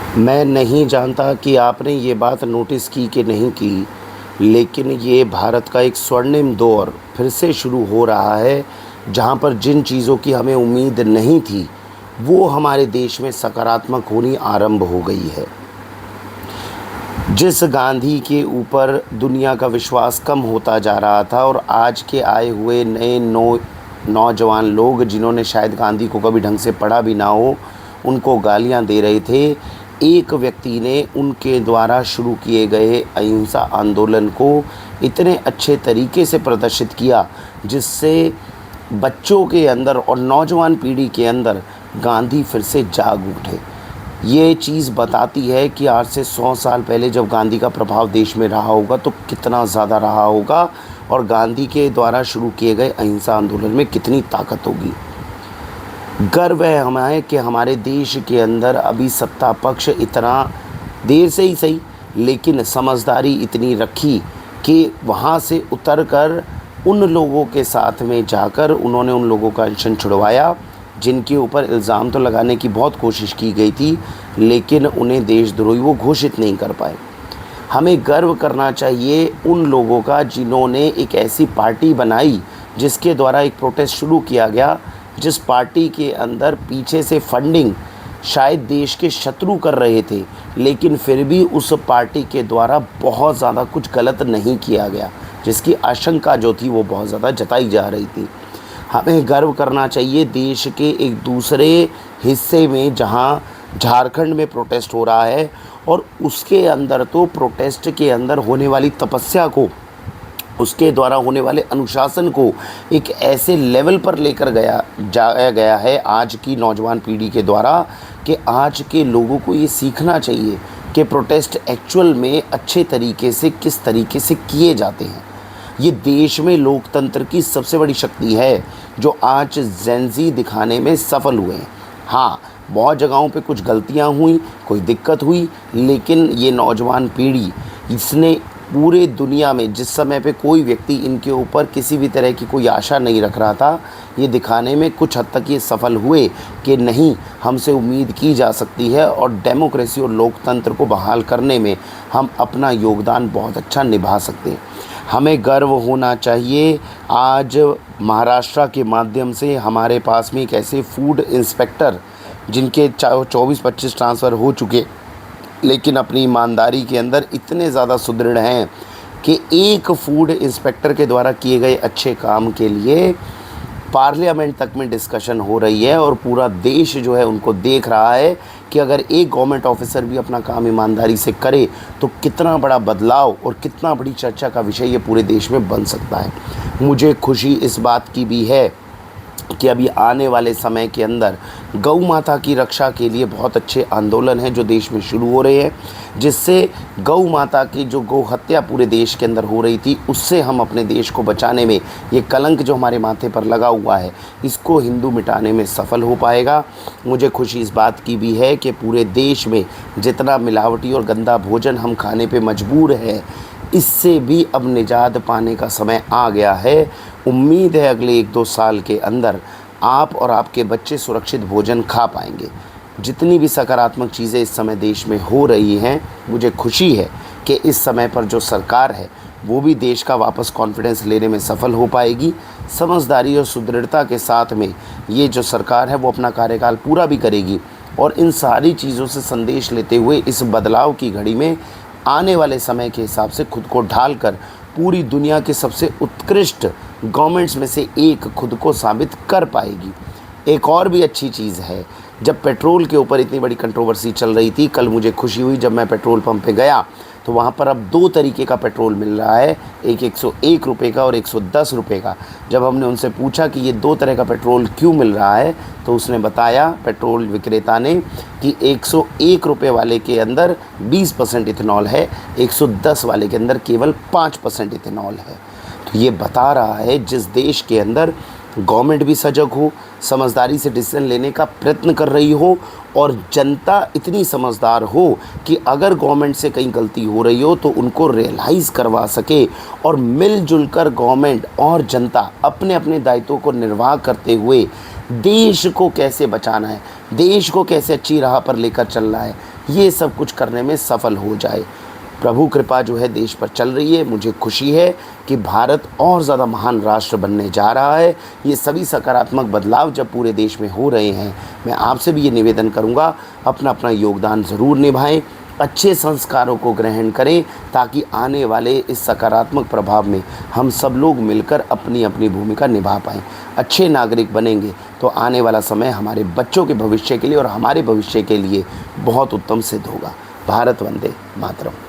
मैं नहीं जानता कि आपने ये बात नोटिस की कि नहीं की, लेकिन ये भारत का एक स्वर्णिम दौर फिर से शुरू हो रहा है, जहाँ पर जिन चीज़ों की हमें उम्मीद नहीं थी, वो हमारे देश में सकारात्मक होनी आरंभ हो गई है। जिस गांधी के ऊपर दुनिया का विश्वास कम होता जा रहा था और आज के आए हुए नए नौजवान लोग जिन्होंने शायद गांधी को कभी ढंग से पढ़ा भी ना हो, उनको गालियां दे रहे थे। एक व्यक्ति ने उनके द्वारा शुरू किए गए अहिंसा आंदोलन को इतने अच्छे तरीके से प्रदर्शित किया, जिससे बच्चों के अंदर और नौजवान पीढ़ी के अंदर गांधी फिर से जाग उठे। ये चीज़ बताती है कि आज से 100 साल पहले जब गांधी का प्रभाव देश में रहा होगा तो कितना ज़्यादा रहा होगा, और गांधी के द्वारा शुरू किए गए अहिंसा आंदोलन में कितनी ताकत होगी। गर्व है हमें कि हमारे देश के अंदर अभी सत्ता पक्ष इतना देर से ही सही, लेकिन समझदारी इतनी रखी कि वहाँ से उतर कर उन लोगों के साथ में जाकर उन्होंने उन लोगों का अनशन छुड़वाया जिनके ऊपर इल्ज़ाम तो लगाने की बहुत कोशिश की गई थी, लेकिन उन्हें देशद्रोही वो घोषित नहीं कर पाए। हमें गर्व करना चाहिए उन लोगों का जिन्होंने एक ऐसी पार्टी बनाई जिसके द्वारा एक प्रोटेस्ट शुरू किया गया, जिस पार्टी के अंदर पीछे से फंडिंग शायद देश के शत्रु कर रहे थे, लेकिन फिर भी उस पार्टी के द्वारा बहुत ज़्यादा कुछ गलत नहीं किया गया, जिसकी आशंका जो थी वो बहुत ज़्यादा जताई जा रही थी। हमें गर्व करना चाहिए देश के एक दूसरे हिस्से में, जहां झारखंड में प्रोटेस्ट हो रहा है, और उसके अंदर तो प्रोटेस्ट के अंदर होने वाली तपस्या को, उसके द्वारा होने वाले अनुशासन को एक ऐसे लेवल पर लेकर जाया गया है आज की नौजवान पीढ़ी के द्वारा, कि आज के लोगों को ये सीखना चाहिए कि प्रोटेस्ट एक्चुअल में अच्छे तरीके से किस तरीके से किए जाते हैं। ये देश में लोकतंत्र की सबसे बड़ी शक्ति है, जो आज जेन-ज़ी दिखाने में सफल हुए हैं। हाँ, बहुत जगहों पे कुछ गलतियां हुई, कोई दिक्कत हुई, लेकिन ये नौजवान पीढ़ी, इसने पूरे दुनिया में जिस समय पे कोई व्यक्ति इनके ऊपर किसी भी तरह की कोई आशा नहीं रख रहा था, ये दिखाने में कुछ हद तक ये सफल हुए कि नहीं, हमसे उम्मीद की जा सकती है और डेमोक्रेसी और लोकतंत्र को बहाल करने में हम अपना योगदान बहुत अच्छा निभा सकते हैं। हमें गर्व होना चाहिए। आज महाराष्ट्र के माध्यम से हमारे पास में एक ऐसे फूड इंस्पेक्टर जिनके 24-25 ट्रांसफ़र हो चुके, लेकिन अपनी ईमानदारी के अंदर इतने ज़्यादा सुदृढ़ हैं कि एक फूड इंस्पेक्टर के द्वारा किए गए अच्छे काम के लिए पार्लियामेंट तक में डिस्कशन हो रही है, और पूरा देश जो है उनको देख रहा है कि अगर एक गवर्नमेंट ऑफिसर भी अपना काम ईमानदारी से करे तो कितना बड़ा बदलाव और कितना बड़ी चर्चा का विषय ये पूरे देश में बन सकता है। मुझे खुशी इस बात की भी है कि अभी आने वाले समय के अंदर गौ माता की रक्षा के लिए बहुत अच्छे आंदोलन हैं जो देश में शुरू हो रहे हैं, जिससे गौ माता की जो गौ हत्या पूरे देश के अंदर हो रही थी, उससे हम अपने देश को बचाने में, ये कलंक जो हमारे माथे पर लगा हुआ है, इसको हिंदू मिटाने में सफल हो पाएगा। मुझे खुशी इस बात की भी है कि पूरे देश में जितना मिलावटी और गंदा भोजन हम खाने पर मजबूर है, इससे भी अब निजात पाने का समय आ गया है। उम्मीद है अगले 1-2 साल के अंदर आप और आपके बच्चे सुरक्षित भोजन खा पाएंगे। जितनी भी सकारात्मक चीज़ें इस समय देश में हो रही हैं, मुझे खुशी है कि इस समय पर जो सरकार है वो भी देश का वापस कॉन्फिडेंस लेने में सफल हो पाएगी। समझदारी और सुदृढ़ता के साथ में ये जो सरकार है वो अपना कार्यकाल पूरा भी करेगी, और इन सारी चीज़ों से संदेश लेते हुए इस बदलाव की घड़ी में आने वाले समय के हिसाब से खुद को ढालकर पूरी दुनिया के सबसे उत्कृष्ट गवर्नमेंट्स में से एक खुद को साबित कर पाएगी। एक और भी अच्छी चीज़ है, जब पेट्रोल के ऊपर इतनी बड़ी कंट्रोवर्सी चल रही थी, कल मुझे खुशी हुई जब मैं पेट्रोल पंप पे गया तो वहाँ पर अब 2 तरीके का पेट्रोल मिल रहा है, एक 101 रुपये का और 110 रुपये का। जब हमने उनसे पूछा कि ये 2 तरह का पेट्रोल क्यों मिल रहा है, तो उसने बताया, पेट्रोल विक्रेता ने, कि 101 रुपये वाले के अंदर 20% इथेनॉल है, 110 वाले के अंदर केवल 5% इथेनॉल है। तो ये बता रहा है जिस देश के अंदर गवर्नमेंट भी सजग हो, समझदारी से डिसीजन लेने का प्रयत्न कर रही हो, और जनता इतनी समझदार हो कि अगर गवर्नमेंट से कहीं गलती हो रही हो तो उनको रियलाइज़ करवा सके, और मिलजुल कर गवर्नमेंट और जनता अपने अपने दायित्वों को निर्वाह करते हुए देश को कैसे बचाना है, देश को कैसे अच्छी राह पर लेकर चलना है, ये सब कुछ करने में सफल हो जाए। प्रभु कृपा जो है देश पर चल रही है। मुझे खुशी है कि भारत और ज़्यादा महान राष्ट्र बनने जा रहा है। ये सभी सकारात्मक बदलाव जब पूरे देश में हो रहे हैं, मैं आपसे भी ये निवेदन करूँगा, अपना अपना योगदान ज़रूर निभाएं, अच्छे संस्कारों को ग्रहण करें, ताकि आने वाले इस सकारात्मक प्रभाव में हम सब लोग मिलकर अपनी अपनी भूमिका निभा पाएँ। अच्छे नागरिक बनेंगे तो आने वाला समय हमारे बच्चों के भविष्य के लिए और हमारे भविष्य के लिए बहुत उत्तम सिद्ध होगा। भारत वंदे मातरम।